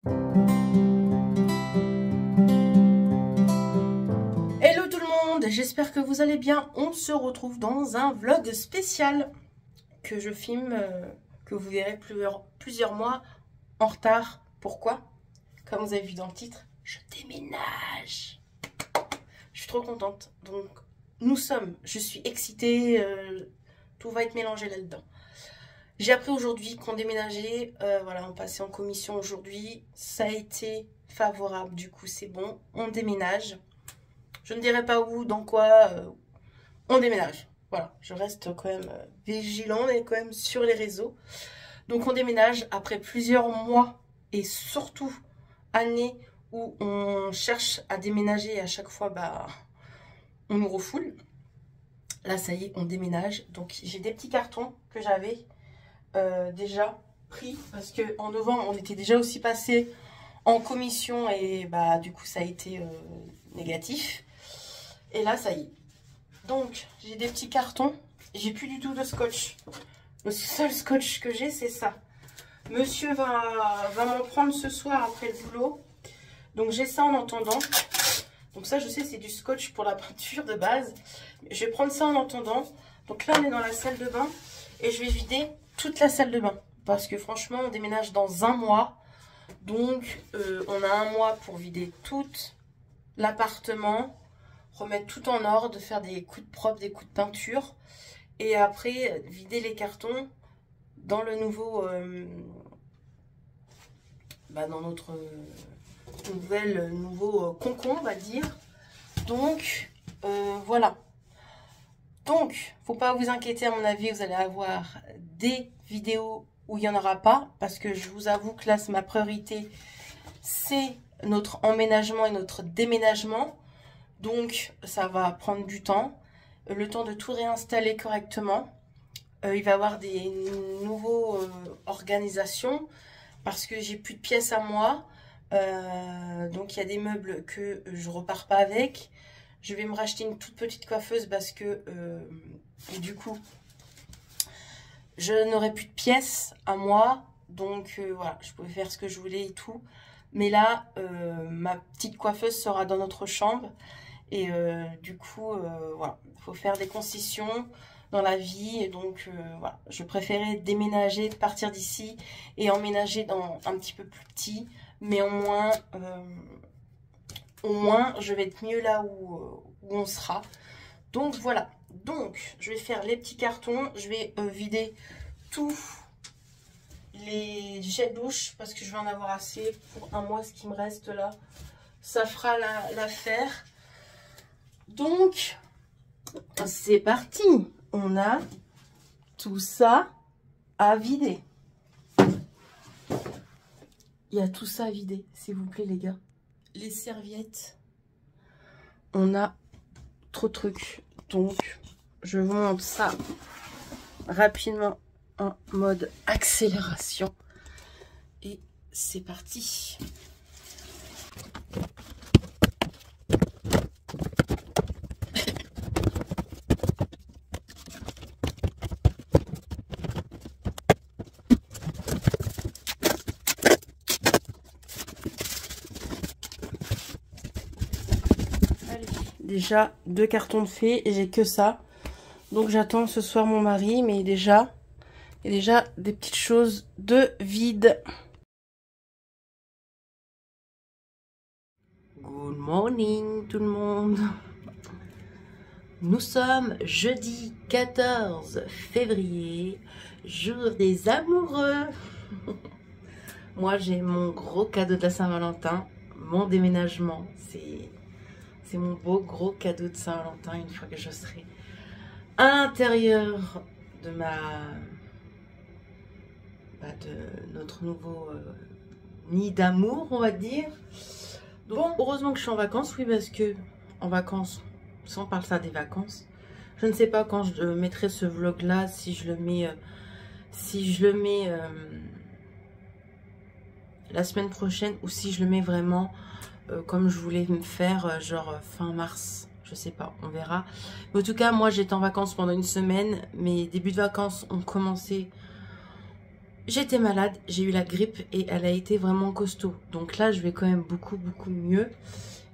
Hello tout le monde, j'espère que vous allez bien. On se retrouve dans un vlog spécial que je filme, que vous verrez plusieurs mois en retard. Pourquoi? Comme vous avez vu dans le titre, je déménage. Je suis trop contente. Donc je suis excitée, tout va être mélangé là-dedans. J'ai appris aujourd'hui qu'on déménageait, voilà, on passait en commission aujourd'hui. Ça a été favorable, du coup c'est bon, on déménage. Je ne dirai pas où, dans quoi, on déménage. Voilà, je reste quand même vigilant, mais quand même sur les réseaux. Donc on déménage après plusieurs mois et surtout années où on cherche à déménager et à chaque fois, on nous refoule. Là, ça y est, on déménage. Donc j'ai des petits cartons que j'avais déjà pris parce qu'en novembre, on était déjà aussi passé en commission et du coup, ça a été négatif. Et là, ça y est. Donc, j'ai des petits cartons. J'ai plus du tout de scotch. Le seul scotch que j'ai, c'est ça. Monsieur va m'en prendre ce soir après le boulot. Donc, j'ai ça en attendant. Donc ça, je sais, c'est du scotch pour la peinture de base. Je vais prendre ça en attendant. Donc là, on est dans la salle de bain. Et je vais vider toute la salle de bain. Parce que franchement, on déménage dans un mois. Donc, on a un mois pour vider tout l'appartement. Remettre tout en ordre, faire des coups de propre, des coups de peinture. Et après, vider les cartons dans le nouveau... dans notre nouveau concombre, on va dire. Donc, voilà. Donc, faut pas vous inquiéter, à mon avis, vous allez avoir des vidéos où il n'y en aura pas. Parce que je vous avoue que là, c'est ma priorité. C'est notre emménagement et notre déménagement. Donc, ça va prendre du temps. Le temps de tout réinstaller correctement. Il va y avoir des nouveaux organisations. Parce que j'ai plus de pièces à moi. Donc, il y a des meubles que je repars pas avec. Je vais me racheter une toute petite coiffeuse parce que, du coup, je n'aurai plus de pièces à moi. Donc, voilà, je pouvais faire ce que je voulais et tout. Mais là, ma petite coiffeuse sera dans notre chambre. Et du coup, voilà, il faut faire des concessions dans la vie. Et donc, voilà, je préférais déménager, partir d'ici et emménager dans un petit peu plus petit. Mais au moins, je vais être mieux là où on sera. Donc, voilà. Donc, je vais faire les petits cartons. Je vais vider tous les gels douche parce que je vais en avoir assez pour un mois. Ce qui me reste là, ça fera l'affaire. Donc, c'est parti. On a tout ça à vider. Il y a tout ça à vider, s'il vous plaît, les gars. Les serviettes. On a trop de trucs. Donc, je vous montre ça rapidement en mode accélération. Et c'est parti. Déjà 2 cartons de fait et j'ai que ça. Donc j'attends ce soir mon mari, mais il y a déjà des petites choses de vide. Good morning tout le monde. Nous sommes jeudi 14 février, jour des amoureux. Moi j'ai mon gros cadeau de la Saint-Valentin, mon déménagement. C'est mon beau gros cadeau de Saint-Valentin une fois que je serai à l'intérieur de de notre nouveau nid d'amour, on va dire. Donc, bon, heureusement que je suis en vacances, oui, parce que en vacances, si on parle ça des vacances, je ne sais pas quand je mettrai ce vlog là, si je le mets la semaine prochaine ou si je le mets vraiment comme je voulais me faire, genre fin mars. Je sais pas, on verra. Mais en tout cas, moi j'étais en vacances pendant une semaine. Mes débuts de vacances ont commencé j'étais malade, j'ai eu la grippe et elle a été vraiment costaud. Donc là, je vais quand même beaucoup mieux.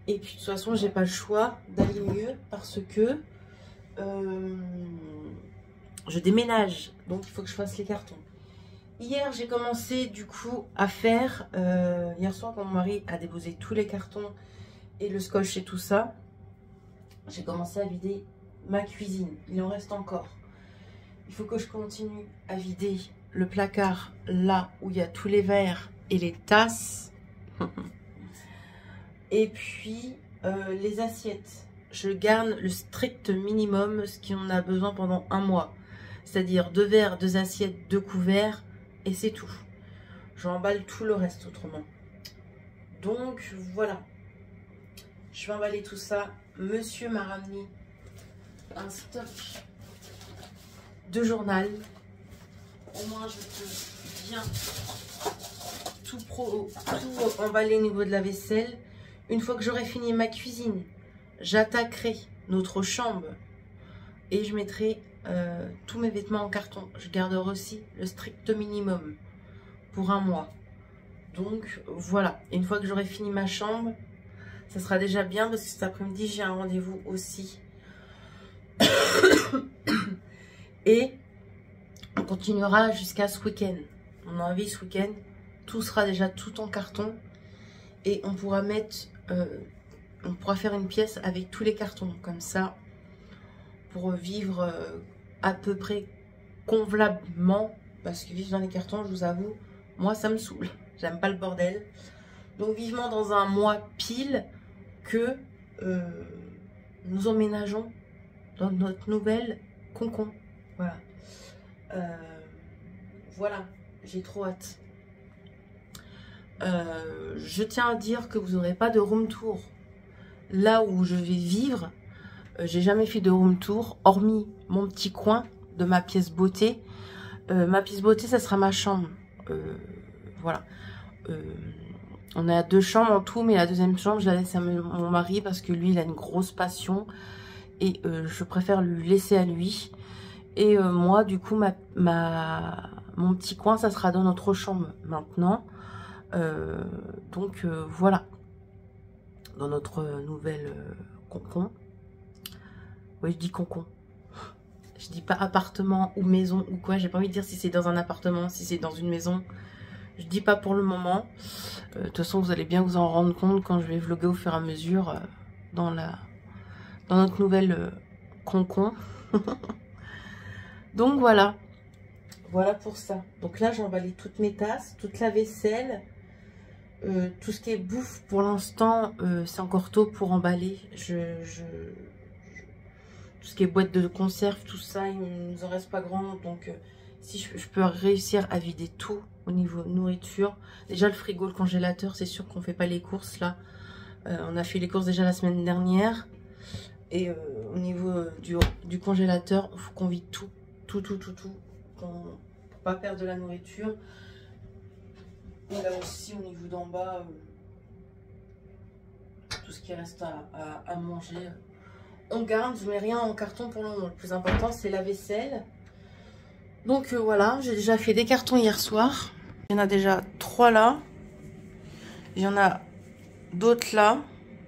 Et puis de toute façon, j'ai pas le choix d'aller mieux parce que je déménage. Donc il faut que je fasse les cartons. Hier, j'ai commencé du coup à faire, hier soir quand mon mari a déposé tous les cartons et le scotch et tout ça, j'ai commencé à vider ma cuisine. Il en reste encore. Il faut que je continue à vider le placard là où il y a tous les verres et les tasses. Et puis les assiettes. Je garde le strict minimum, ce qu'on a besoin pendant un mois. C'est-à-dire 2 verres, 2 assiettes, 2 couverts. Et c'est tout. J'emballe tout le reste autrement. Donc voilà. Je vais emballer tout ça. Monsieur m'a ramené un stock de journal. Au moins je peux bien tout emballer au niveau de la vaisselle. Une fois que j'aurai fini ma cuisine, j'attaquerai notre chambre et je mettrai tous mes vêtements en carton. Je garderai aussi le strict minimum pour un mois. Donc voilà, et une fois que j'aurai fini ma chambre, ça sera déjà bien parce que cet après-midi j'ai un rendez-vous aussi. Et on continuera jusqu'à ce week-end. On a envie ce week-end, tout sera déjà tout en carton et on pourra mettre, on pourra faire une pièce avec tous les cartons comme ça pour vivre à peu près convenablement, parce que vivre dans les cartons, je vous avoue, moi ça me saoule, j'aime pas le bordel. Donc vivement dans un mois pile que nous emménageons dans notre nouvelle concon. Voilà. Voilà, j'ai trop hâte. Je tiens à dire que vous n'aurez pas de room tour là où je vais vivre. J'ai jamais fait de room tour, hormis mon petit coin de ma pièce beauté. Ma pièce beauté, ça sera ma chambre. Voilà. On a 2 chambres en tout, mais la deuxième chambre, je la laisse à mon mari parce que lui, il a une grosse passion. Et je préfère lui laisser à lui. Et moi, du coup, mon petit coin, ça sera dans notre chambre maintenant. Donc, voilà. Dans notre nouvelle concon. Oui, je dis concon. Je dis pas appartement ou maison ou quoi. J'ai pas envie de dire si c'est dans un appartement, si c'est dans une maison. Je dis pas pour le moment. De toute façon, vous allez bien vous en rendre compte quand je vais vlogger au fur et à mesure dans notre nouvelle concon. Donc voilà. Voilà pour ça. Donc là, j'ai emballé toutes mes tasses, toute la vaisselle. Tout ce qui est bouffe, pour l'instant, c'est encore tôt pour emballer. Tout ce qui est boîte de conserve, tout ça, il ne nous en reste pas grand. Donc, si je peux réussir à vider tout au niveau nourriture. Déjà, le frigo, le congélateur, c'est sûr qu'on ne fait pas les courses là. On a fait les courses déjà la semaine dernière. Et au niveau du congélateur, il faut qu'on vide tout. Tout. Pour pas perdre de la nourriture. Et là aussi, au niveau d'en bas, tout ce qui reste à manger, on garde. Je mets rien en carton pour le moment. Le plus important, c'est la vaisselle. Donc voilà, j'ai déjà fait des cartons hier soir. Il y en a déjà 3 là. Il y en a d'autres là.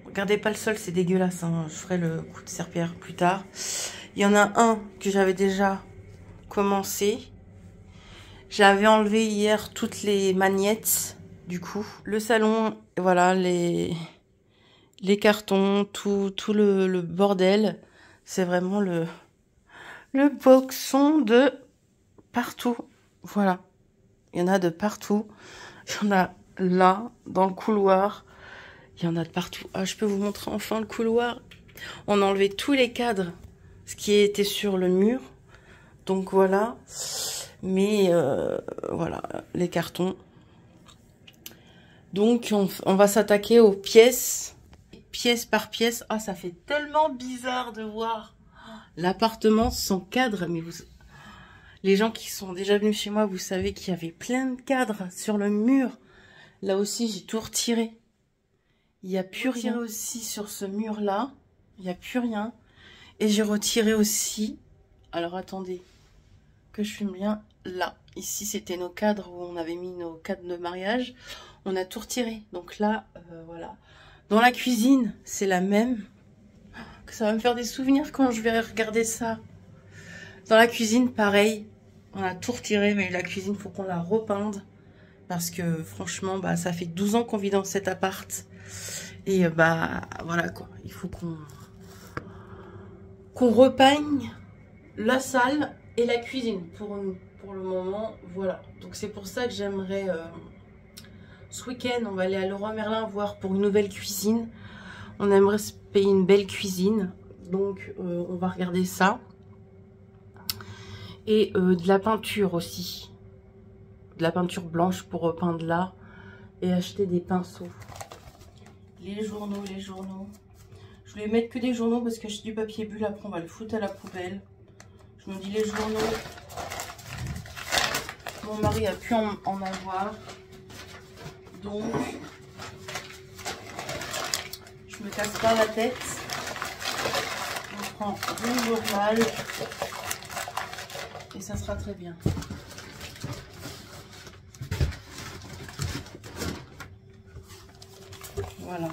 Regardez pas le sol, c'est dégueulasse. Hein. Je ferai le coup de serpillère plus tard. Il y en a un que j'avais déjà commencé. J'avais enlevé hier toutes les magnettes, du coup. Le salon, voilà, les cartons, tout le bordel. C'est vraiment le boxon de partout. Voilà. Il y en a de partout. Il y en a là, dans le couloir. Il y en a de partout. Ah, je peux vous montrer enfin le couloir. On a enlevé tous les cadres, ce qui était sur le mur. Donc voilà. Mais voilà, les cartons. Donc on va s'attaquer aux pièces. Pièce par pièce. Ah, ça fait tellement bizarre de voir l'appartement sans cadre. Mais les gens qui sont déjà venus chez moi, vous savez qu'il y avait plein de cadres sur le mur. Là aussi, j'ai tout retiré. Il n'y a plus rien aussi sur ce mur-là. Il n'y a plus rien. Et j'ai retiré aussi... Alors attendez, que je filme bien. là. Ici, c'était nos cadres où on avait mis nos cadres de mariage. On a tout retiré. Donc là, voilà. Dans la cuisine, c'est la même. Ça va me faire des souvenirs quand je vais regarder ça. Dans la cuisine, pareil. On a tout retiré, mais la cuisine, faut qu'on la repeinde. Parce que franchement, bah, ça fait 12 ans qu'on vit dans cet appart. Et bah, voilà quoi. Il faut qu'on repeigne la salle et la cuisine pour nous. Pour le moment, voilà. Donc c'est pour ça que j'aimerais... ce week-end, on va aller à Leroy Merlin voir pour une nouvelle cuisine. On aimerait se payer une belle cuisine. Donc, on va regarder ça. Et de la peinture aussi. De la peinture blanche pour repeindre là. Et acheter des pinceaux. Les journaux, les journaux. Je voulais mettre que des journaux parce que j'ai du papier bulle. Après, on va le foutre à la poubelle. Je me dis les journaux. Mon mari a pu en avoir. Donc, je me casse pas la tête. On prend une journal et ça sera très bien. Voilà.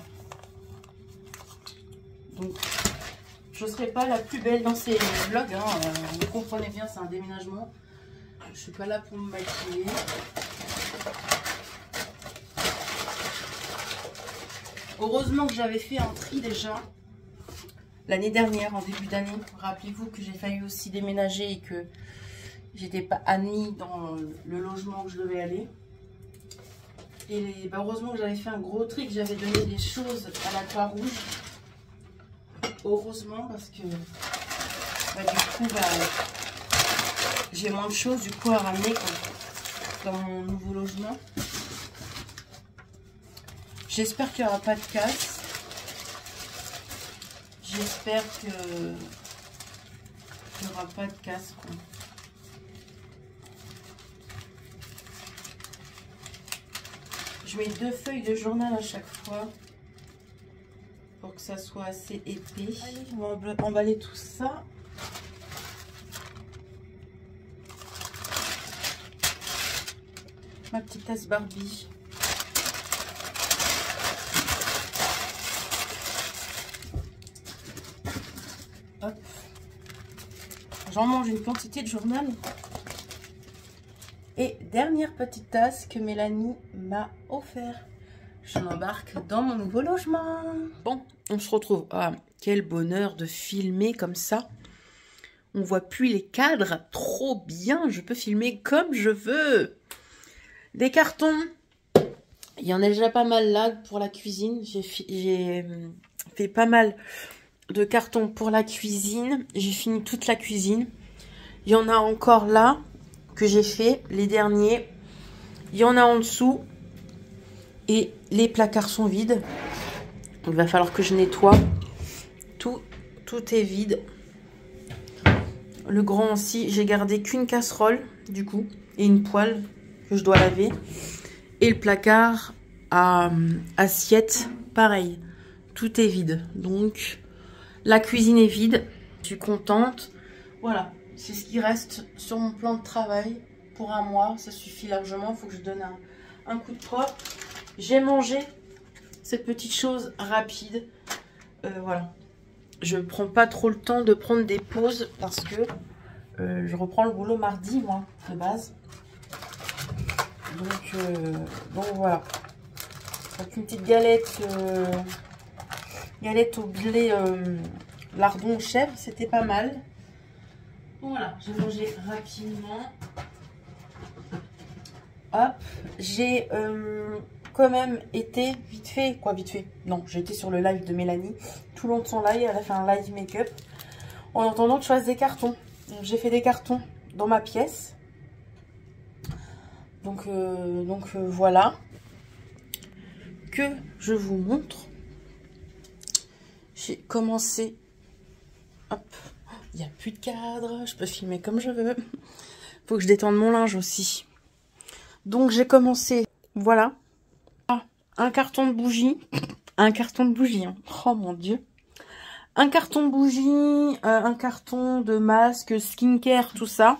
Donc, je ne serai pas la plus belle dans ces vlogs. Hein. Vous comprenez bien, c'est un déménagement. Je suis pas là pour me maquiller. Heureusement que j'avais fait un tri déjà l'année dernière, en début d'année. Rappelez-vous que j'ai failli aussi déménager et que j'étais pas admis dans le logement où je devais aller. Et bah, heureusement que j'avais fait un gros tri, que j'avais donné des choses à la Croix-Rouge. Heureusement parce que bah, du coup bah, j'ai moins de choses du coup à ramener dans mon nouveau logement. J'espère qu'il n'y aura pas de casse. J'espère qu'il n'y aura pas de casse. Quoi. Je mets 2 feuilles de journal à chaque fois pour que ça soit assez épais. Allez, on va emballer tout ça. Ma petite tasse Barbie. Hop. J'en mange une quantité de journal. Et dernière petite tasse que Mélanie m'a offert. Je m'embarque dans mon nouveau logement. Bon, on se retrouve. Ah, quel bonheur de filmer comme ça. On voit plus les cadres. Trop bien, je peux filmer comme je veux. Des cartons. Il y en a déjà pas mal là pour la cuisine. J'ai fait pas mal de cartons pour la cuisine. J'ai fini toute la cuisine. Il y en a encore là que j'ai fait, les derniers. Il y en a en dessous. Et les placards sont vides. Il va falloir que je nettoie. Tout est vide. Le grand aussi, j'ai gardé qu'une casserole du coup. Et une poêle que je dois laver. Et le placard à assiette, pareil. Tout est vide. Donc... la cuisine est vide, je suis contente. Voilà, c'est ce qui reste sur mon plan de travail pour un mois. Ça suffit largement, il faut que je donne un coup de propre. J'ai mangé cette petite chose rapide. Voilà, je prends pas trop le temps de prendre des pauses parce que je reprends le boulot mardi, moi, de base. Donc voilà. Donc une petite galette... galette au blé lardon chèvre, c'était pas mal. Voilà, j'ai mangé rapidement. Hop, j'ai quand même été vite fait, non, j'ai été sur le live de Mélanie tout le long de son live. Elle a fait un live make-up en attendant que je fasse des cartons. J'ai fait des cartons dans ma pièce. Donc voilà, que je vous montre. J'ai commencé, hop, il n'y a plus de cadre, je peux filmer comme je veux. Faut que je détende mon linge aussi. Donc j'ai commencé, voilà, un carton de bougies, hein. Oh mon dieu. Un carton de bougies, un carton de masque, skincare, tout ça.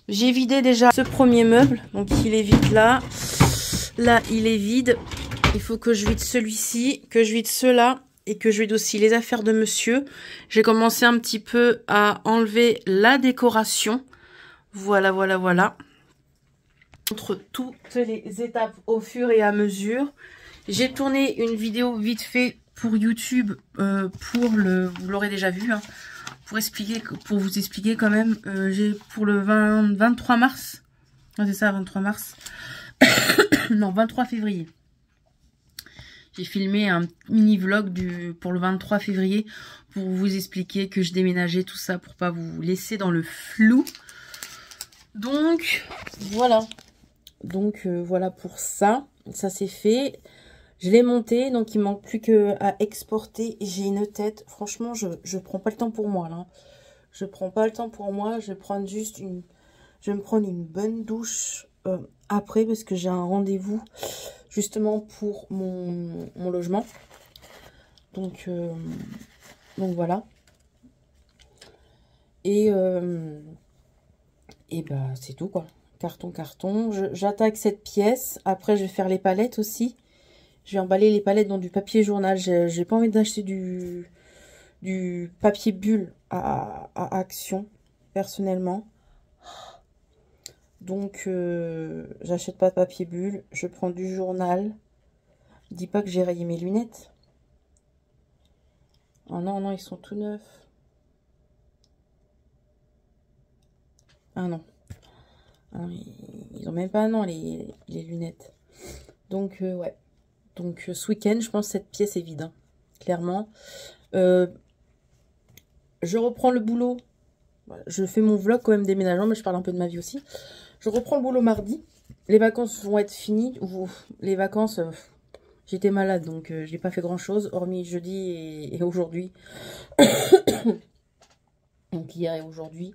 J'ai vidé déjà ce premier meuble. Donc il est vide là. Là, il est vide. Il faut que je vide celui-ci, que je vide ceux-là et que je vide aussi les affaires de monsieur. J'ai commencé un petit peu à enlever la décoration. Voilà, voilà, voilà. Entre toutes les étapes au fur et à mesure. J'ai tourné une vidéo vite fait pour YouTube, vous l'aurez déjà vu, hein, pour vous expliquer quand même. J'ai pour le 23 mars, c'est ça, 23 mars, non, 23 février. J'ai filmé un mini vlog pour le 23 février pour vous expliquer que je déménageais, tout ça, pour pas vous laisser dans le flou. Donc, voilà. Donc, voilà pour ça. Ça, c'est fait. Je l'ai monté, donc il manque plus qu'à exporter. J'ai une tête. Franchement, je prends pas le temps pour moi, là. Je prends pas le temps pour moi. Je vais prendre juste je vais me prendre une bonne douche après, parce que j'ai un rendez-vous justement pour mon logement. Donc voilà. Et bah c'est tout quoi. Carton. J'attaque cette pièce. Après je vais faire les palettes aussi. Je vais emballer les palettes dans du papier journal. J'ai pas envie d'acheter du papier bulle à Action personnellement. Donc j'achète pas de papier bulle. Je prends du journal. Dis pas que j'ai rayé mes lunettes. Oh non, non, ils sont tout neufs. Ah non. Ah, ils ont même pas un an les lunettes. Donc ouais. Donc ce week-end, je pense que cette pièce est vide. Hein, clairement. Je reprends le boulot. Je fais mon vlog quand même déménagement, mais je parle un peu de ma vie aussi. Je reprends le boulot mardi. Les vacances vont être finies. Les vacances, j'étais malade, donc je n'ai pas fait grand-chose, hormis jeudi et aujourd'hui. Donc hier et aujourd'hui.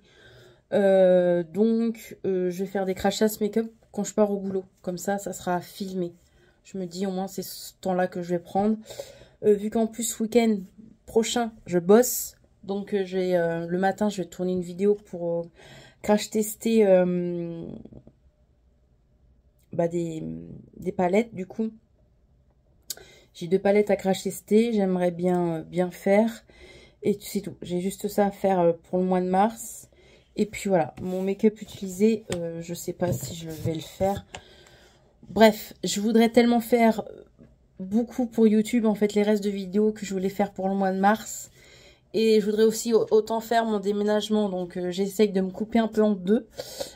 Donc je vais faire des crachats make-up quand je pars au boulot. Comme ça sera filmé. Je me dis au moins c'est ce temps-là que je vais prendre. Vu qu'en plus ce week-end prochain je bosse. Donc le matin je vais tourner une vidéo pour crash tester des palettes du coup. J'ai 2 palettes à crash tester. J'aimerais bien faire. Et c'est tout. J'ai juste ça à faire pour le mois de mars. Et puis voilà, mon make-up utilisé, je sais pas si je vais le faire. Bref, je voudrais tellement faire beaucoup pour YouTube, en fait, les restes de vidéos que je voulais faire pour le mois de mars. Et je voudrais aussi autant faire mon déménagement, donc j'essaye de me couper un peu en deux.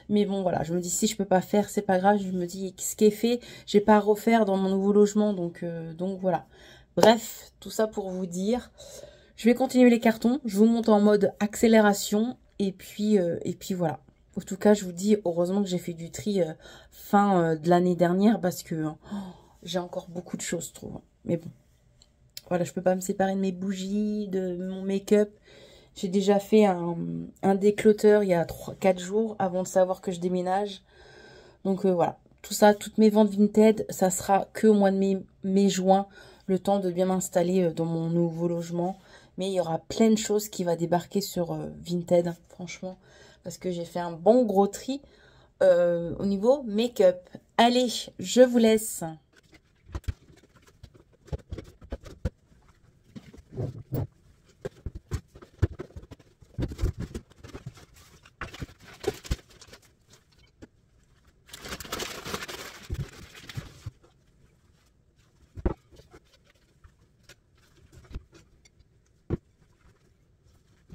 Mais bon, voilà, je me dis si je peux pas faire, c'est pas grave. Je me dis ce qui est fait, j'ai pas à refaire dans mon nouveau logement, donc voilà. Bref, tout ça pour vous dire, je vais continuer les cartons. Je vous monte en mode accélération. Et puis voilà. En tout cas, je vous dis, heureusement que j'ai fait du tri fin de l'année dernière parce que j'ai encore beaucoup de choses, je trouve. Mais bon, voilà, je peux pas me séparer de mes bougies, de mon make-up. J'ai déjà fait un déclutter il y a 4 jours avant de savoir que je déménage. Donc voilà, tout ça, toutes mes ventes Vinted, ça sera que au mois de mai-juin, le temps de bien m'installer dans mon nouveau logement. Mais il y aura plein de choses qui vont débarquer sur Vinted, franchement. Parce que j'ai fait un bon gros tri au niveau make-up. Allez, je vous laisse.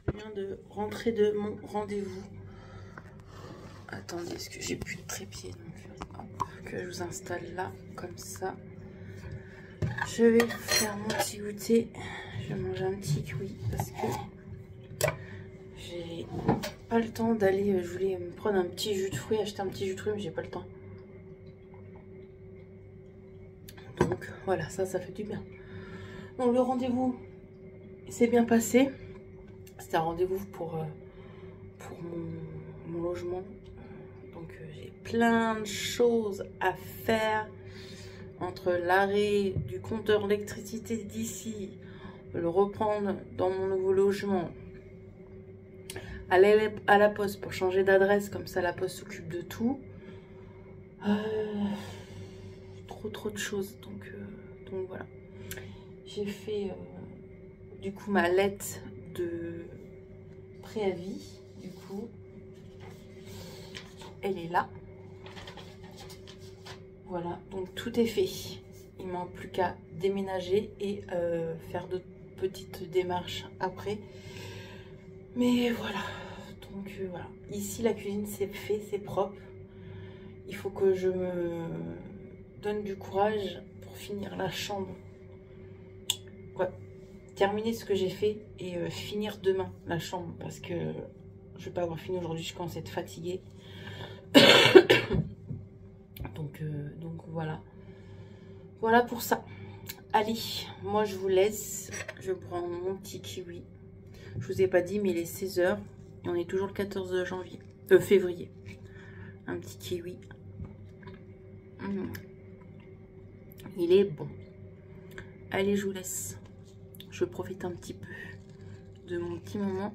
Je viens de rentrer de mon rendez-vous. Attendez, est-ce que j'ai plus de trépied, donc hop, que je vous installe là, comme ça. Je vais faire mon petit goûter. Je vais manger un petit kiwi parce que j'ai pas le temps d'aller. Je voulais me prendre un petit jus de fruits, acheter un petit jus de fruits, mais j'ai pas le temps. Donc voilà, ça fait du bien. Donc le rendez-vous s'est bien passé. C'était un rendez-vous pour mon logement. Donc j'ai plein de choses à faire entre l'arrêt du compteur d'électricité d'ici, le reprendre dans mon nouveau logement, aller à la poste pour changer d'adresse, comme ça la poste s'occupe de tout. Trop de choses, donc voilà. J'ai fait du coup ma lettre de préavis, du coup elle est là. Voilà, donc tout est fait. Il ne manque plus qu'à déménager et faire d'autres petites démarches après. Mais voilà, donc voilà. Ici la cuisine c'est fait, c'est propre. Il faut que je me donne du courage pour finir la chambre. Ouais, terminer ce que j'ai fait et finir demain la chambre parce que je vais pas avoir fini aujourd'hui, je commence à être fatiguée. donc voilà. Voilà pour ça. Allez, moi je vous laisse. Je prends mon petit kiwi. Je vous ai pas dit, mais il est 16 h et on est toujours le 14 janvier. Février. Un petit kiwi. Il est bon. Allez, je vous laisse. Je profite un petit peu de mon petit moment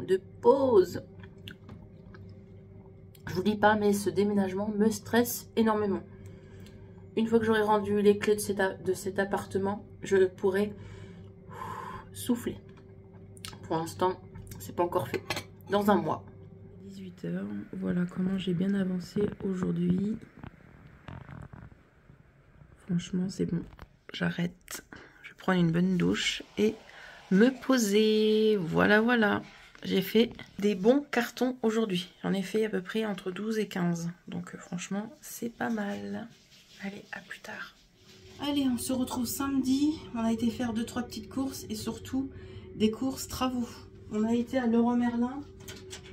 de pause. Je vous dis pas, mais ce déménagement me stresse énormément. Une fois que j'aurai rendu les clés de cet appartement, je pourrai souffler. Pour l'instant, c'est pas encore fait. Dans un mois. 18 h, voilà comment j'ai bien avancé aujourd'hui. Franchement, c'est bon. J'arrête. Je vais prendre une bonne douche et me poser. Voilà, voilà. J'ai fait des bons cartons aujourd'hui. J'en ai fait à peu près entre 12 et 15. Donc franchement, c'est pas mal. Allez, à plus tard. Allez, on se retrouve samedi. On a été faire 2-3 petites courses et surtout des courses travaux. On a été à Leroy Merlin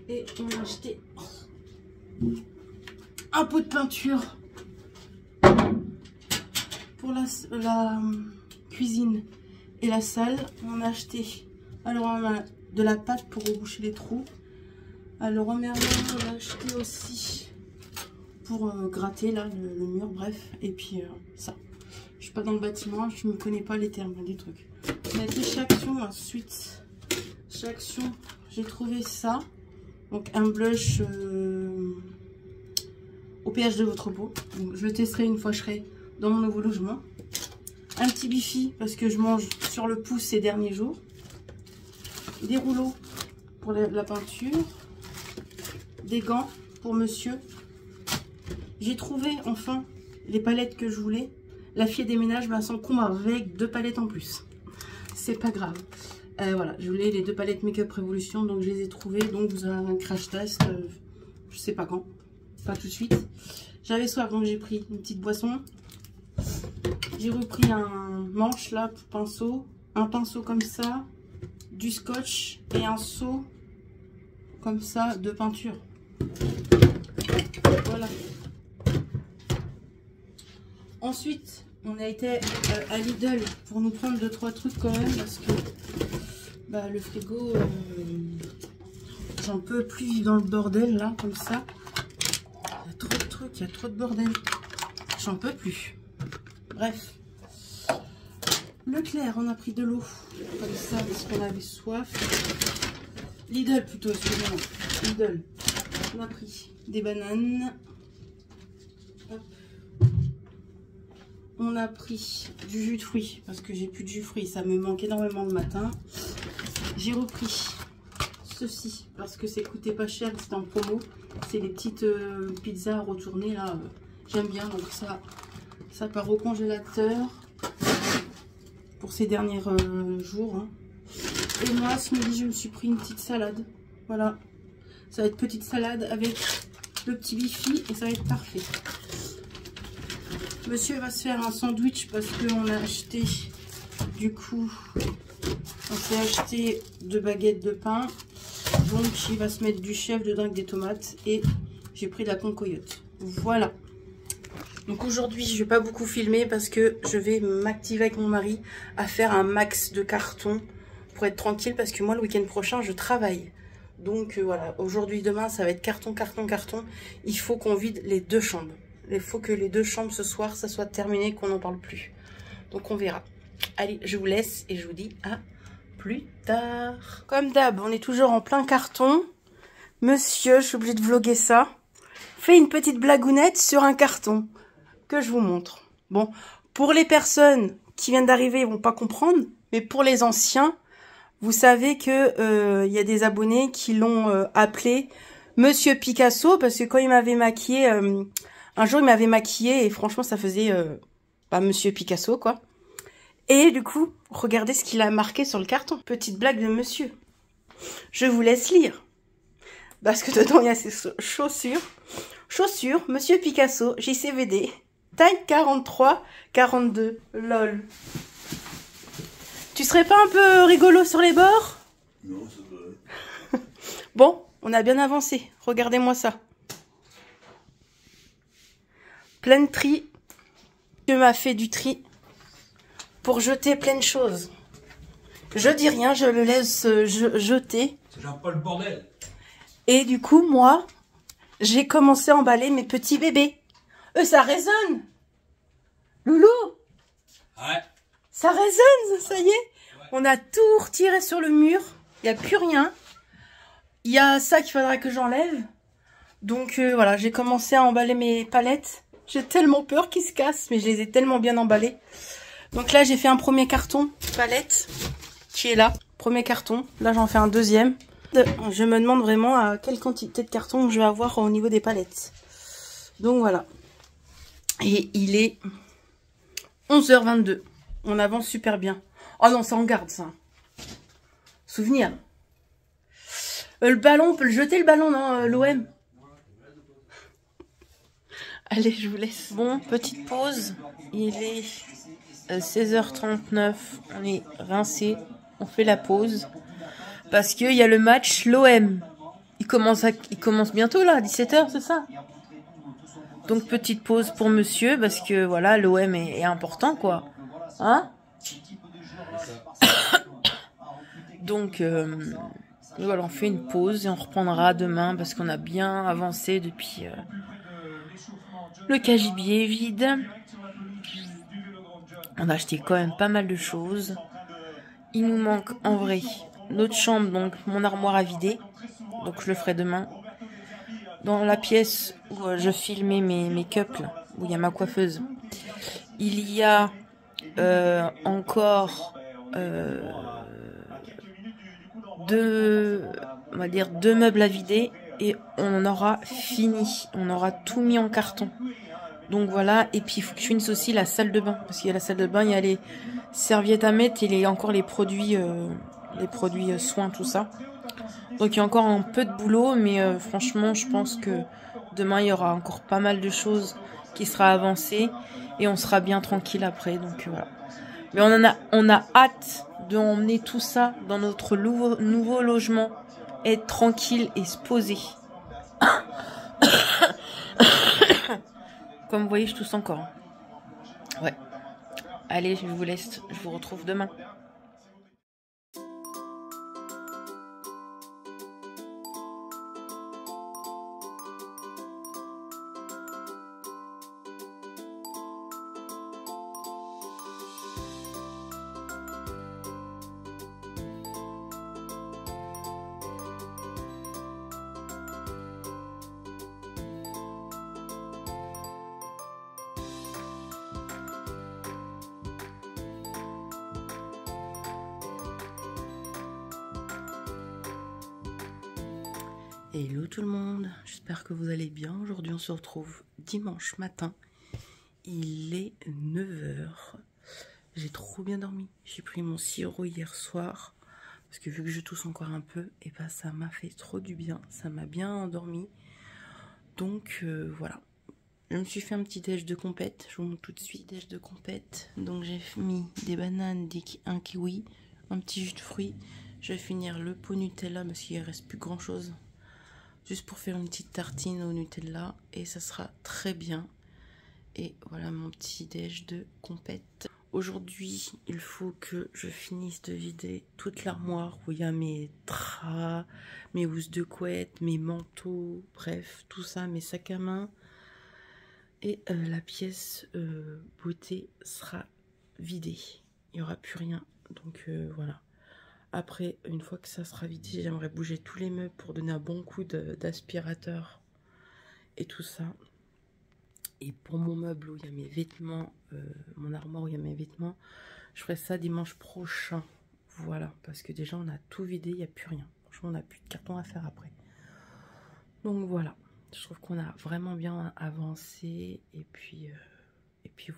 et on a acheté un pot de peinture pour la cuisine et la salle. On a acheté, alors on a de la pâte pour reboucher les trous. À Leroy Merlin, on a acheté aussi pour gratter là le mur, bref. Et puis ça. Je suis pas dans le bâtiment, je ne connais pas les termes des trucs. On a été chez Action ensuite. Chez Action, j'ai trouvé ça. Donc un blush au pH de votre peau. Donc, je le testerai une fois je serai dans mon nouveau logement. Un petit bifi parce que je mange sur le pouce ces derniers jours. Des rouleaux pour la peinture. Des gants pour monsieur. J'ai trouvé enfin les palettes que je voulais. La fille des ménages m'a son combat avec 2 palettes en plus. C'est pas grave. Voilà, je voulais les 2 palettes Make-up Révolution, donc je les ai trouvées. Donc vous avez un crash test, je sais pas quand, pas tout de suite. J'avais soif, donc j'ai pris une petite boisson. J'ai repris un manche là pour pinceau, un pinceau comme ça, du scotch et un seau comme ça de peinture. Voilà. Ensuite, on a été à Lidl pour nous prendre 2-3 trucs quand même parce que bah, le frigo, j'en peux plus vivre dans le bordel là, comme ça. Il y a trop de trucs, il y a trop de bordel. J'en peux plus. Bref. Leclerc, on a pris de l'eau comme ça parce qu'on avait soif. Lidl plutôt, excusez-moi. Lidl, on a pris des bananes. Hop. On a pris du jus de fruits parce que j'ai plus de jus de fruits, ça me manque énormément le matin. J'ai repris ceci parce que c'est coûté pas cher, c'est en promo. C'est les petites pizzas retournées là, j'aime bien, donc ça part au congélateur pour ces derniers jours. Hein. Et moi ce midi je me suis pris une petite salade, voilà. Ça va être petite salade avec le petit bifi et ça va être parfait. Monsieur va se faire un sandwich parce qu'on a acheté, du coup, on s'est acheté 2 baguettes de pain. Donc il va se mettre du chèvre dedans avec des tomates et j'ai pris de la concoyote. Voilà. Donc aujourd'hui je vais pas beaucoup filmer parce que je vais m'activer avec mon mari à faire un max de cartons pour être tranquille parce que moi le week-end prochain je travaille. Donc voilà, aujourd'hui, demain ça va être carton, carton, carton. Il faut qu'on vide les 2 chambres. Il faut que les 2 chambres ce soir, ça soit terminé, qu'on n'en parle plus. Donc on verra. Allez, je vous laisse et je vous dis à plus tard. Comme d'hab, on est toujours en plein carton. monsieur, je suis obligée de vlogger ça, fait une petite blagounette sur un carton que je vous montre. Bon, pour les personnes qui viennent d'arriver, ils vont pas comprendre, mais pour les anciens, vous savez que y a des abonnés qui l'ont appelé Monsieur Picasso, parce que quand il m'avait maquillé, un jour il m'avait maquillé et franchement ça faisait Monsieur Picasso quoi. Et du coup, regardez ce qu'il a marqué sur le carton. Petite blague de monsieur. Je vous laisse lire. Parce que dedans, il y a ses chaussures. Chaussures, Monsieur Picasso, JCVD. Taille 43, 42. Lol. Tu serais pas un peu rigolo sur les bords? Non, c'est vrai. Bon, on a bien avancé. Regardez-moi ça. Plein de tri. Je m'a fait du tri. Pour jeter plein de choses. Je dis rien, je le laisse jeter. C'est genre pas le bordel. Et du coup, moi, j'ai commencé à emballer mes petits bébés. Ça résonne. Loulou. Ouais. Ça résonne, ça y est. Ouais. On a tout retiré sur le mur. Il n'y a plus rien. Il y a ça qu'il faudra que j'enlève. Donc voilà, j'ai commencé à emballer mes palettes. J'ai tellement peur qu'ils se cassent, mais je les ai tellement bien emballés. Donc là, j'ai fait un premier carton palette qui est là. Premier carton. Là, j'en fais un deuxième. Je me demande vraiment à quelle quantité de carton je vais avoir au niveau des palettes. Donc voilà. Et il est 11h22. On avance super bien. Oh non, ça en garde ça. Souvenir. Le ballon, on peut le jeter le ballon, non, l'OM. Allez, je vous laisse. Bon, petite pause. Il est 16h39, on est rincé, on fait la pause parce qu'il y a le match l'OM. Il commence bientôt là, 17h, c'est ça? Donc petite pause pour monsieur parce que voilà, l'OM est important quoi. Hein? Donc voilà, on fait une pause et on reprendra demain parce qu'on a bien avancé depuis le cagibier est vide. On a acheté quand même pas mal de choses. Il nous manque en vrai notre chambre, donc mon armoire à vider. Donc je le ferai demain. Dans la pièce où je filmais mes make-up, là, où il y a ma coiffeuse, il y a encore deux meubles à vider et on aura fini. On aura tout mis en carton. Donc voilà, et puis il faut que je finisse aussi la salle de bain, parce qu'il y a la salle de bain, il y a les serviettes à mettre et encore les produits soins, tout ça. Donc il y a encore un peu de boulot, mais franchement, je pense que demain, il y aura encore pas mal de choses qui sera avancées et on sera bien tranquille après, donc voilà. Mais on a hâte d'emmener tout ça dans notre nouveau logement, être tranquille et se poser. Comme vous voyez, je tousse encore. Ouais. Allez, je vous laisse. Je vous retrouve demain. Hello tout le monde, j'espère que vous allez bien. Aujourd'hui on se retrouve dimanche matin. Il est 9h. J'ai trop bien dormi. J'ai pris mon sirop hier soir. Parce que vu que je tousse encore un peu, et ben ça m'a fait trop du bien. Ça m'a bien endormi. Donc voilà. Je me suis fait un petit déj de compète. Je vous montre tout de suite. Déj de compète. Donc j'ai mis des bananes, un kiwi, un petit jus de fruits. Je vais finir le pot Nutella parce qu'il ne reste plus grand chose. Juste pour faire une petite tartine au Nutella. Et ça sera très bien. Et voilà mon petit déj de compète. Aujourd'hui, il faut que je finisse de vider toute l'armoire où il y a mes draps, mes housses de couette, mes manteaux, bref, tout ça, mes sacs à main. Et la pièce beauté sera vidée. Il n'y aura plus rien. Donc voilà. Après, une fois que ça sera vidé, j'aimerais bouger tous les meubles pour donner un bon coup d'aspirateur et tout ça. Et pour mon meuble où il y a mes vêtements, mon armoire où il y a mes vêtements, je ferai ça dimanche prochain. Voilà, parce que déjà on a tout vidé, il n'y a plus rien. Franchement, on n'a plus de carton à faire après. Donc voilà, je trouve qu'on a vraiment bien avancé. Et puis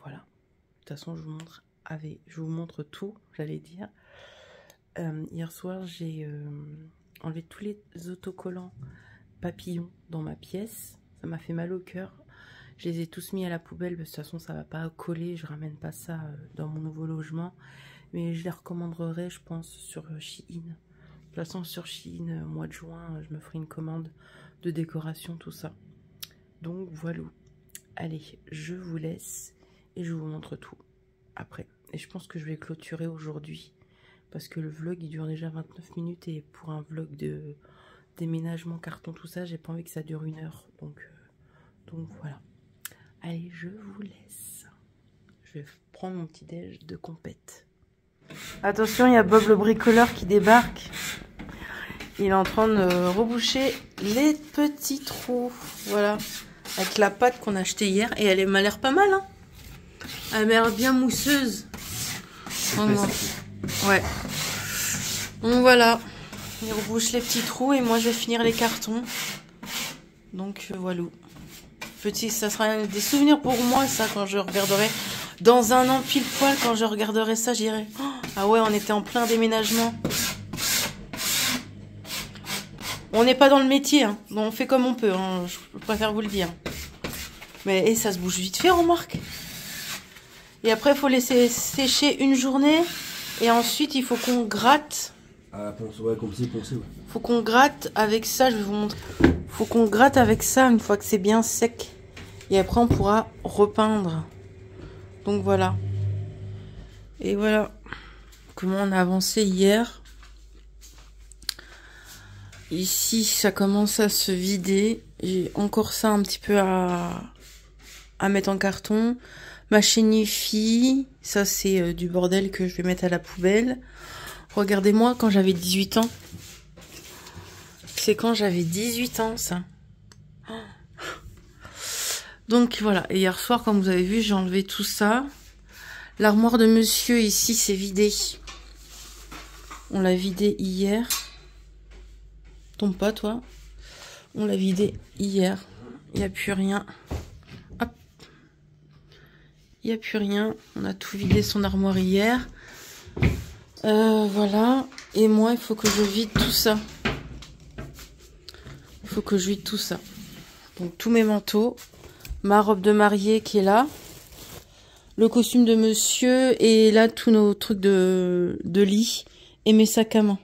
voilà. De toute façon, je vous montre tout, j'allais dire. Hier soir, j'ai enlevé tous les autocollants papillons dans ma pièce. Ça m'a fait mal au cœur. Je les ai tous mis à la poubelle. De toute façon, ça va pas coller. Je ramène pas ça dans mon nouveau logement. Mais je les recommanderai, je pense, sur Shein. De toute façon, sur Shein, mois de juin, je me ferai une commande de décoration, tout ça. Donc, voilà. Allez, je vous laisse et je vous montre tout après. Et je pense que je vais clôturer aujourd'hui. Parce que le vlog, il dure déjà 29 minutes. Et pour un vlog de déménagement, carton, tout ça, j'ai pas envie que ça dure 1 heure. Donc voilà. Allez, je vous laisse. Je vais prendre mon petit déj de compète. Attention, il y a Bob le bricoleur qui débarque. Il est en train de reboucher les petits trous. Voilà. Avec la pâte qu'on a achetée hier. Et elle m'a l'air pas mal, hein. Elle m'a l'air bien mousseuse. Ouais. Donc voilà. Il rebouche les petits trous et moi je vais finir les cartons. Donc voilà. Ça sera des souvenirs pour moi, ça, quand je regarderai. Dans un an pile poil, quand je regarderai ça, je dirai oh, ah ouais, on était en plein déménagement. On n'est pas dans le métier, hein. On fait comme on peut, hein. Je préfère vous le dire. Mais ça se bouge vite fait, remarque. Et après, il faut laisser sécher une journée. Et ensuite, il faut qu'on gratte. Ah, ponce, ouais, comme si, poncer, ouais. Faut qu'on gratte avec ça, je vais vous montrer. Faut qu'on gratte avec ça une fois que c'est bien sec. Et après, on pourra repeindre. Donc voilà. Et voilà comment on a avancé hier. Ici, ça commence à se vider. J'ai encore ça un petit peu à mettre en carton. Ma chénifie, ça c'est du bordel que je vais mettre à la poubelle. Regardez-moi quand j'avais 18 ans. C'est quand j'avais 18 ans, ça. Donc voilà, et hier soir, comme vous avez vu, j'ai enlevé tout ça. L'armoire de monsieur ici, c'est vidé. On l'a vidé hier. Tombe pas, toi. On l'a vidé hier. Il n'y a plus rien. Hop. Il n'y a plus rien. On a tout vidé son armoire hier. Voilà. Et moi, il faut que je vide tout ça. Il faut que je vide tout ça. Donc tous mes manteaux. Ma robe de mariée qui est là. Le costume de monsieur. Et là, tous nos trucs de lit. Et mes sacs à main.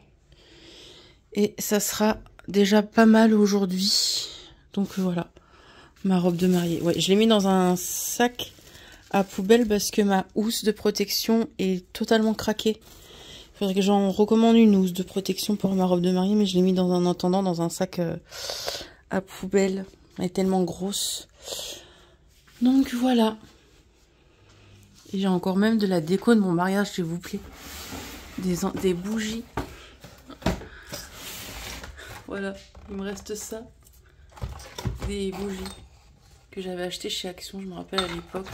Et ça sera déjà pas mal aujourd'hui. Donc voilà. Ma robe de mariée. Ouais, je l'ai mis dans un sac à poubelle parce que ma housse de protection est totalement craquée. Il faudrait que j'en recommande une housse de protection pour ma robe de mariée. Mais je l'ai mis en attendant dans un sac à poubelle. Elle est tellement grosse. Donc voilà. Et j'ai encore même de la déco de mon mariage, s'il vous plaît. Des bougies. Voilà, il me reste ça. Des bougies que j'avais achetées chez Action, je me rappelle à l'époque.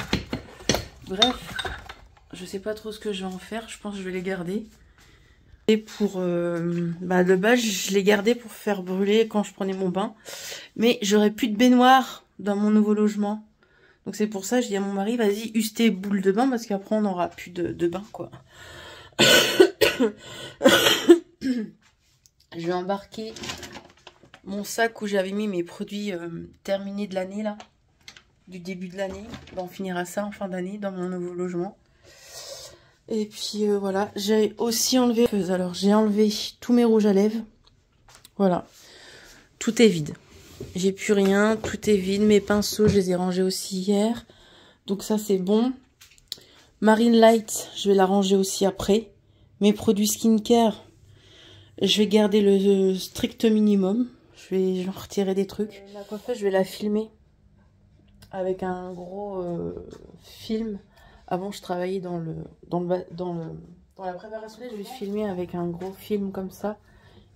Bref, je sais pas trop ce que je vais en faire. Je pense que je vais les garder. Et pour le bas, je l'ai gardé pour faire brûler quand je prenais mon bain. Mais j'aurai plus de baignoire dans mon nouveau logement. Donc c'est pour ça que je dis à mon mari, vas-y, use tes boules de bain parce qu'après on n'aura plus de bain, quoi. Je vais embarquer mon sac où j'avais mis mes produits terminés de l'année, là. Du début de l'année. On finira ça en fin d'année dans mon nouveau logement. Et puis voilà. J'ai aussi enlevé... Alors j'ai enlevé tous mes rouges à lèvres. Voilà. Tout est vide. J'ai plus rien. Tout est vide. Mes pinceaux, je les ai rangés aussi hier. Donc ça c'est bon. Marine Light, je vais la ranger aussi après. Mes produits skincare... Je vais garder le strict minimum. Je vais retirer des trucs. La coiffeuse, je vais la filmer avec un gros film. Avant, je travaillais dans le Dans la préparation, je vais filmer avec un gros film comme ça,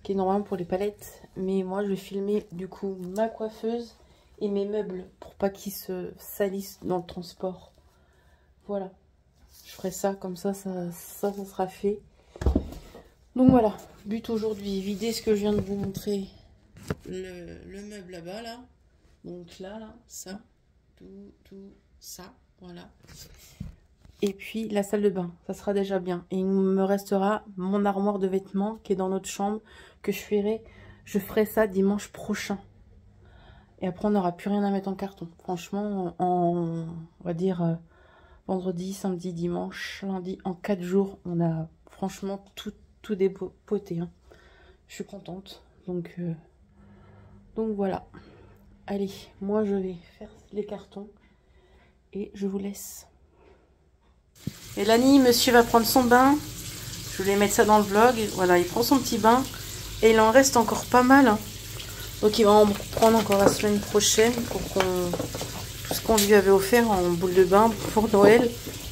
qui est normalement pour les palettes. Mais moi, je vais filmer du coup ma coiffeuse et mes meubles pour pas qu'ils se salissent dans le transport. Voilà. Je ferai ça, comme ça sera fait. Donc voilà, but aujourd'hui, vider ce que je viens de vous montrer. Le meuble là-bas, là. Donc là, ça. Tout ça, voilà. Et puis la salle de bain, ça sera déjà bien. Et il me restera mon armoire de vêtements qui est dans notre chambre, que je ferai ça dimanche prochain. Et après, on n'aura plus rien à mettre en carton. Franchement, on va dire vendredi, samedi, dimanche, lundi, en 4 jours, on a franchement tout dépoté. Hein. Je suis contente. Donc voilà. Allez, moi je vais faire les cartons et je vous laisse. Mélanie, monsieur va prendre son bain. Je voulais mettre ça dans le vlog. Voilà, il prend son petit bain et il en reste encore pas mal. Hein. Donc il va en prendre encore la semaine prochaine pour tout ce qu'on lui avait offert en boule de bain pour Noël.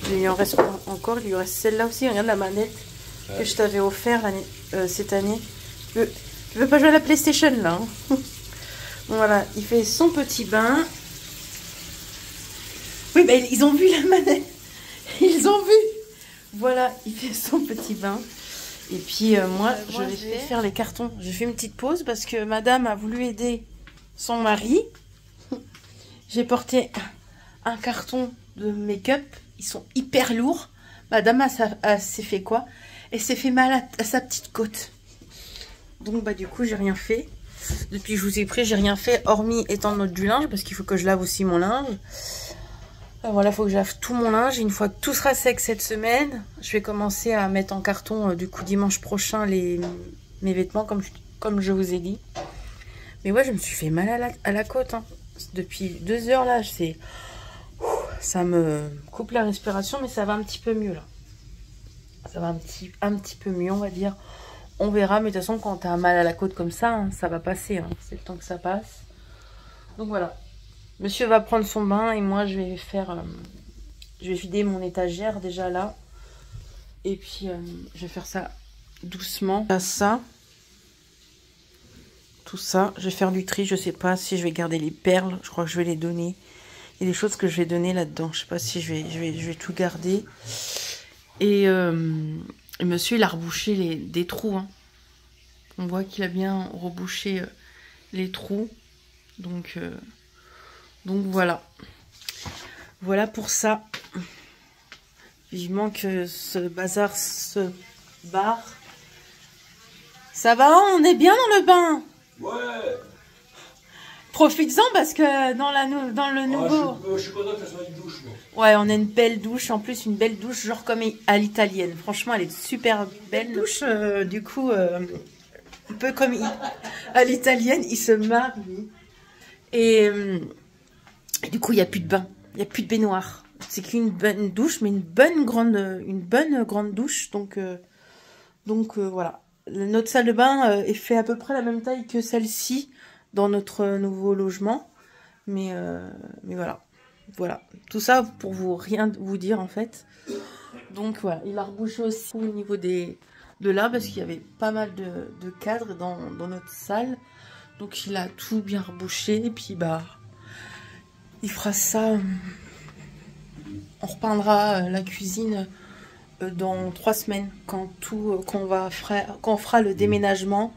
Il lui en reste encore. Il lui reste celle-là aussi. Regarde la manette que je t'avais offert cette année. Tu veux pas jouer à la PlayStation là hein. Voilà, il fait son petit bain. Oui, mais ils ont vu la manette. Ils ont vu. Voilà, il fait son petit bain. Et puis moi, je vais faire les cartons. Je fais une petite pause parce que madame a voulu aider son mari. J'ai porté un carton de make-up. Ils sont hyper lourds. Madame s'est fait quoi? Elle s'est fait mal à sa petite côte. Donc bah du coup, j'ai rien fait. Depuis que je vous ai pris, j'ai rien fait hormis étendre du linge parce qu'il faut que je lave aussi mon linge. Voilà, il faut que je lave tout mon linge. Une fois que tout sera sec cette semaine, je vais commencer à mettre en carton du coup dimanche prochain mes vêtements comme je vous ai dit. Mais ouais, je me suis fait mal à la côte. Hein. Depuis 2 heures là, ça me coupe la respiration, mais ça va un petit peu mieux là. Ça va un petit peu mieux, on va dire. On verra, mais de toute façon, quand tu as mal à la côte comme ça, hein, ça va passer. Hein. C'est le temps que ça passe. Donc voilà. Monsieur va prendre son bain et moi, je vais vider mon étagère déjà là. Et puis, je vais faire ça doucement. Ça. Tout ça. Je vais faire du tri. Je sais pas si je vais garder les perles. Je crois que je vais les donner. Il y a des choses que je vais donner là-dedans. Je sais pas si je vais tout garder. Et monsieur, il a rebouché des trous. Hein. On voit qu'il a bien rebouché les trous. Donc voilà. Voilà pour ça. Vivement que ce bazar se barre. Ça va, on est bien dans le bain? Ouais. Profites-en parce que dans le nouveau... Je suis content que ça soit une douche. Moi. Ouais, on a une belle douche. En plus, une belle douche genre comme à l'italienne. Franchement, elle est super belle. Douche, du coup, un peu comme à l'italienne. Il se marre, lui. Et du coup, il n'y a plus de bain. Il n'y a plus de baignoire. C'est qu'une bonne douche, mais une bonne grande douche. Donc voilà. Notre salle de bain est fait à peu près la même taille que celle-ci dans notre nouveau logement. Mais voilà. Voilà. Tout ça pour rien vous dire en fait. Donc voilà. Il a rebouché aussi au niveau de là parce qu'il y avait pas mal de cadres dans notre salle. Donc il a tout bien rebouché. Et puis bah il fera ça. On repeindra la cuisine dans 3 semaines quand on fera le déménagement.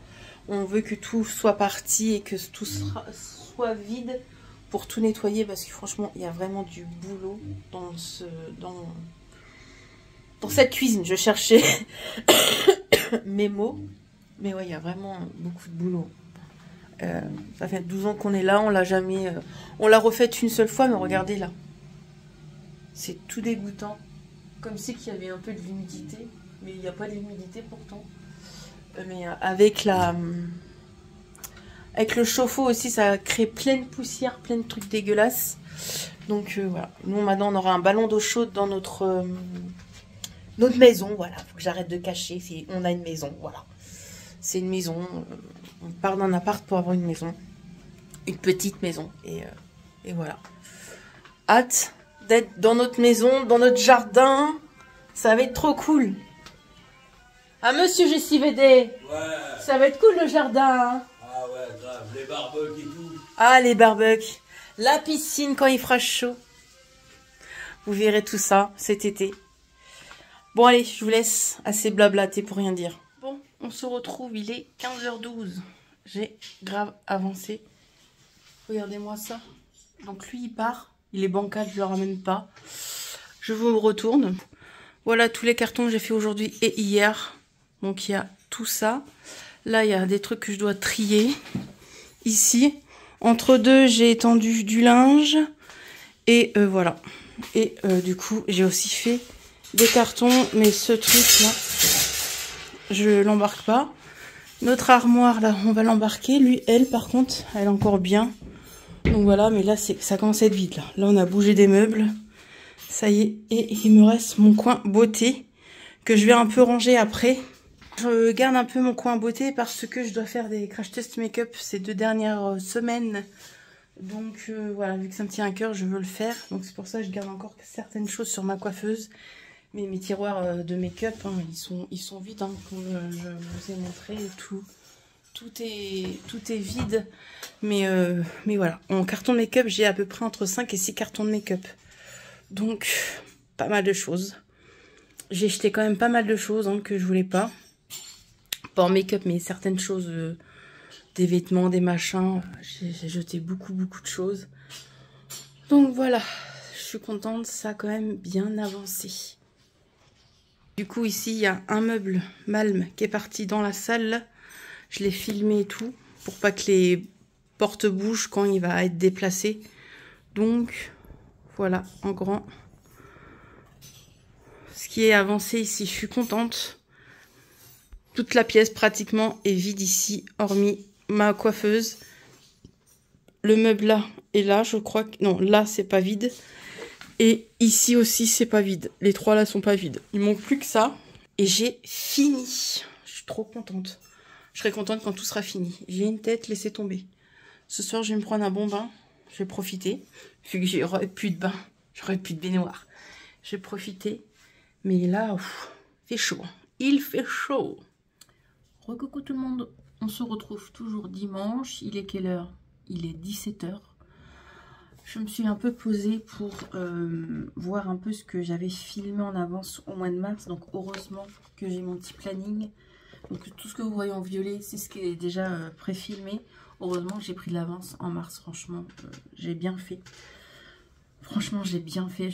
On veut que tout soit parti et que tout soit vide pour tout nettoyer parce que franchement il y a vraiment du boulot dans cette cuisine. Je cherchais mes mots, mais ouais, il y a vraiment beaucoup de boulot. Ça fait 12 ans qu'on est là, on l'a jamais, on l'a refaite une seule fois, mais regardez là, c'est tout dégoûtant, comme si qu'il y avait un peu de l'humidité, mais il n'y a pas d'humidité pourtant. Mais avec le chauffe-eau aussi, ça crée plein de poussière, plein de trucs dégueulasses. Donc voilà, nous maintenant on aura un ballon d'eau chaude dans notre maison. Voilà, faut que j'arrête de cacher, on a une maison, voilà. C'est une maison, on part d'un appart pour avoir une maison, une petite maison, et voilà. Hâte d'être dans notre maison, dans notre jardin, ça va être trop cool. Ah, monsieur JCVD. Ouais. Ça va être cool le jardin. Hein. Ah ouais, grave. Les barbecues et tout. Ah, les barbecues. La piscine quand il fera chaud. Vous verrez tout ça cet été. Bon, allez, je vous laisse. Assez blablaté pour rien dire. Bon, on se retrouve. Il est 15h12. J'ai grave avancé. Regardez-moi ça. Donc lui, il part. Il est bancal, je le ramène pas. Je vous retourne. Voilà tous les cartons que j'ai fait aujourd'hui et hier. Donc il y a tout ça. Là, il y a des trucs que je dois trier. Ici. Entre deux, j'ai étendu du linge. Et voilà. Et du coup, j'ai aussi fait des cartons. Mais ce truc-là, je l'embarque pas. Notre armoire, là, on va l'embarquer. Lui, elle, par contre, elle est encore bien. Donc voilà, mais là, ça commence à être vide. Là, on a bougé des meubles. Ça y est. Et il me reste mon coin beauté que je vais un peu ranger après. Je garde un peu mon coin beauté parce que je dois faire des crash test make-up ces 2 dernières semaines. Donc voilà, vu que ça me tient à cœur, je veux le faire. Donc c'est pour ça que je garde encore certaines choses sur ma coiffeuse. Mais mes tiroirs de make-up, hein, ils sont vides. Hein, comme je vous ai montré, tout est vide. Mais voilà, en carton de make-up, j'ai à peu près entre 5 et 6 cartons de make-up. Donc, pas mal de choses. J'ai jeté quand même pas mal de choses hein, que je voulais pas. Pas en make-up, mais certaines choses, des vêtements, des machins. J'ai jeté beaucoup de choses. Donc voilà, je suis contente, ça a quand même bien avancé. Du coup, ici, il y a un meuble Malm qui est parti dans la salle. Je l'ai filmé et tout, pour pas que les portes bougent quand il va être déplacé. Donc, voilà, en grand. Ce qui est avancé ici, je suis contente. Toute la pièce pratiquement est vide ici, hormis ma coiffeuse. Le meuble là et là, je crois que... Non, là, c'est pas vide. Et ici aussi, c'est pas vide. Les 3 là sont pas vides. Il manque plus que ça. Et j'ai fini. Je suis trop contente. Je serai contente quand tout sera fini. J'ai une tête, laissez tomber. Ce soir, je vais me prendre un bon bain. Je vais profiter. Vu que j'aurai plus de bain. J'aurai plus de baignoire. Je vais profiter. Mais là, il fait chaud. Il fait chaud. Recoucou tout le monde. On se retrouve toujours dimanche. Il est quelle heure? Il est 17 h. Je me suis un peu posée pour voir un peu ce que j'avais filmé en avance au mois de mars. Donc heureusement que j'ai mon petit planning. Donc tout ce que vous voyez en violet, c'est ce qui est déjà pré-filmé. Heureusement que j'ai pris de l'avance en mars. Franchement, j'ai bien fait. Franchement, j'ai bien fait.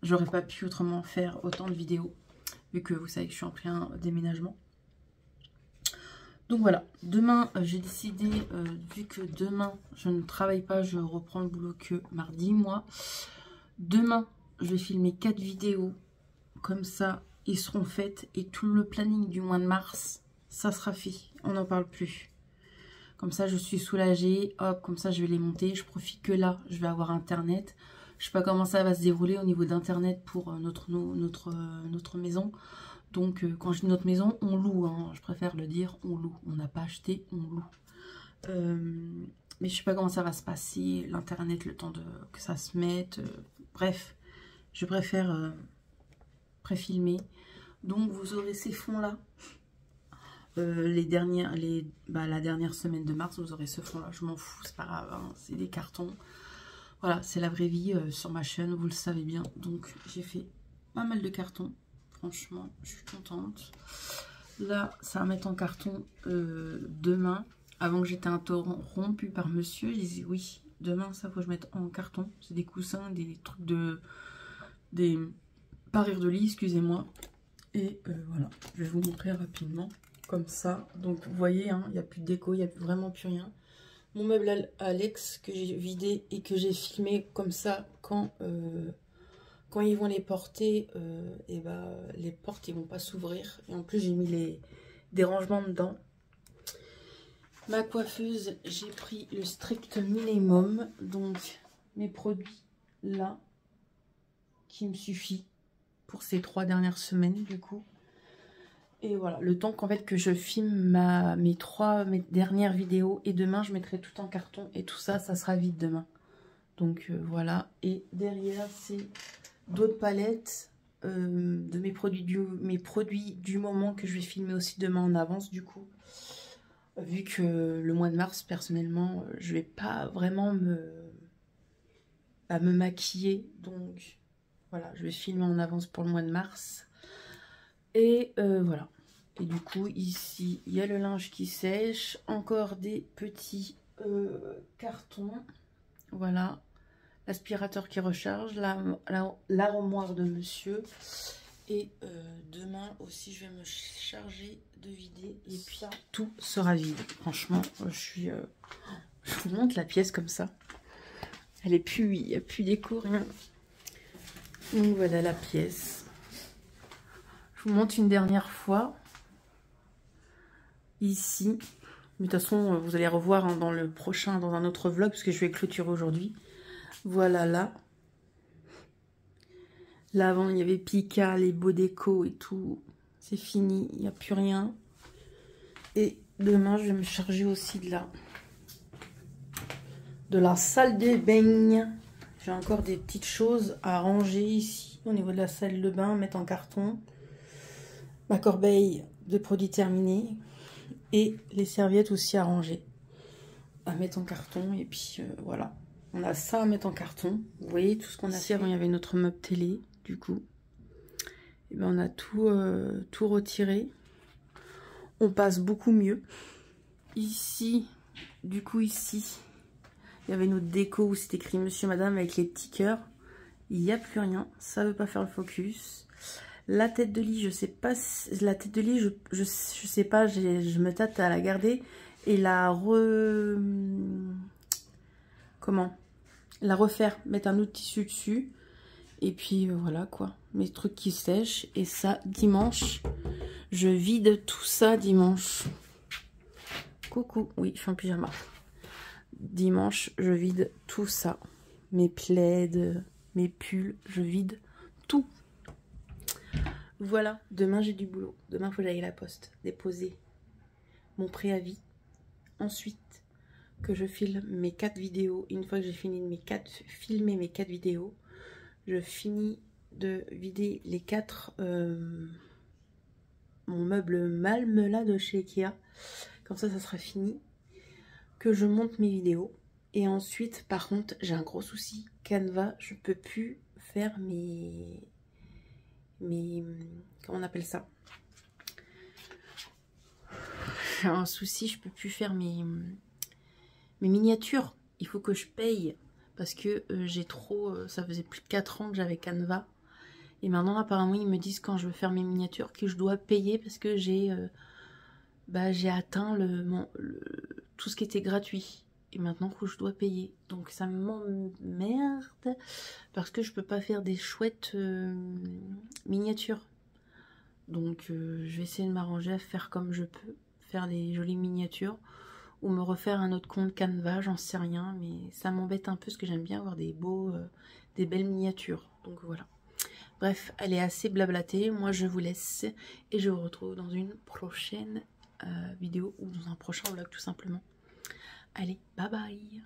J'aurais pas pu autrement faire autant de vidéos. Vu que vous savez que je suis en plein déménagement. Donc voilà, demain j'ai décidé, vu que demain je ne travaille pas, je reprends le boulot que mardi, moi. Demain, je vais filmer 4 vidéos, comme ça, ils seront faites. Et tout le planning du mois de mars, ça sera fait, on n'en parle plus. Comme ça, je suis soulagée, hop, comme ça je vais les monter. Je profite que là, je vais avoir internet. Je sais pas comment ça va se dérouler au niveau d'internet pour notre maison. Donc, quand je dis notre maison, on loue. Hein, je préfère le dire, on loue. On n'a pas acheté, on loue. Mais je sais pas comment ça va se passer. L'internet, le temps que ça se mette. Bref, je préfère pré-filmer. Donc, vous aurez ces fonds-là. La dernière semaine de mars, vous aurez ce fond-là. Je m'en fous, c'est pas grave. Hein, c'est des cartons. Voilà, c'est la vraie vie sur ma chaîne, vous le savez bien. Donc, j'ai fait pas mal de cartons. Franchement, je suis contente. Là, ça va mettre en carton demain. Avant que j'étais interrompue par monsieur, il disait oui, demain, ça faut que je mette en carton. C'est des coussins, des trucs des parures de lit, excusez-moi. Et voilà, je vais vous montrer rapidement, comme ça. Donc, vous voyez, hein, il n'y a plus de déco, il n'y a vraiment plus rien. Mon meuble Alex que j'ai vidé et que j'ai filmé comme ça quand ils vont les porter, et les portes ils vont pas s'ouvrir. Et en plus j'ai mis des rangements dedans. Ma coiffeuse, j'ai pris le strict minimum. Donc mes produits là qui me suffit pour ces 3 dernières semaines du coup. Et voilà, le temps qu'en fait que je filme mes dernières vidéos. Et demain, je mettrai tout en carton. Et tout ça, ça sera vide demain. Donc voilà. Et derrière, c'est d'autres palettes. de mes produits du moment que je vais filmer aussi demain en avance du coup. Vu que le mois de mars, personnellement, je vais pas vraiment me maquiller. Donc voilà, je vais filmer en avance pour le mois de mars. Et voilà. Et du coup, ici, il y a le linge qui sèche. Encore des petits cartons. Voilà. L'aspirateur qui recharge. L'armoire de monsieur. Et demain aussi, je vais me charger de vider. Et puis, tout sera vide. Franchement, je vous montre la pièce comme ça. Elle est plus... Il n'y a plus d'écho, rien. Donc voilà la pièce. Je vous montre une dernière fois. Ici. Mais de toute façon, vous allez revoir hein, dans le prochain, dans un autre vlog, parce que je vais clôturer aujourd'hui. Voilà là. Là avant, il y avait Pika, les beaux décos et tout. C'est fini, il n'y a plus rien. Et demain, je vais me charger aussi de la salle de bain. J'ai encore des petites choses à ranger ici, au niveau de la salle de bain, mettre en carton. Ma corbeille de produits terminés. Et les serviettes aussi à ranger, à mettre en carton. Et puis voilà, on a ça à mettre en carton. Vous voyez tout ce qu'on a fait. Avant, il y avait notre meuble télé, du coup. Et ben, on a tout retiré. On passe beaucoup mieux. Ici, du coup, ici, il y avait notre déco où c'était écrit Monsieur Madame avec les petits cœurs. Il n'y a plus rien. Ça veut pas faire le focus. La tête de lit, je sais pas. La tête de lit, je sais pas. Je me tâte à la garder et la refaire. Mettre un autre tissu dessus. Et puis voilà quoi. Mes trucs qui sèchent. Et ça, dimanche, je vide tout ça dimanche. Coucou. Oui, je suis en pyjama. Dimanche, je vide tout ça. Mes plaids, mes pulls, je vide tout. Voilà, demain j'ai du boulot. Demain, il faut que j'aille à la poste déposer mon préavis. Ensuite, que je filme mes 4 vidéos. Une fois que j'ai fini de filmer mes 4 vidéos, je finis de vider les 4 mon meuble Malm là de chez Ikea. Comme ça sera fini. Que je monte mes vidéos. Et ensuite, par contre, j'ai un gros souci. Canva, je peux plus faire mes comment on appelle ça, j'ai un souci, je peux plus faire mes miniatures. Il faut que je paye parce que j'ai trop, ça faisait plus de 4 ans que j'avais Canva et maintenant apparemment ils me disent quand je veux faire mes miniatures que je dois payer parce que j'ai atteint tout ce qui était gratuit. Et maintenant que je dois payer. Donc ça m'emmerde. Parce que je peux pas faire des chouettes miniatures. Donc je vais essayer de m'arranger à faire comme je peux. Faire des jolies miniatures. Ou me refaire un autre compte Canva, j'en sais rien. Mais ça m'embête un peu parce que j'aime bien avoir des belles miniatures. Donc voilà. Bref, elle est assez blablatée. Moi je vous laisse. Et je vous retrouve dans une prochaine vidéo. Ou dans un prochain vlog tout simplement. Allez, bye bye!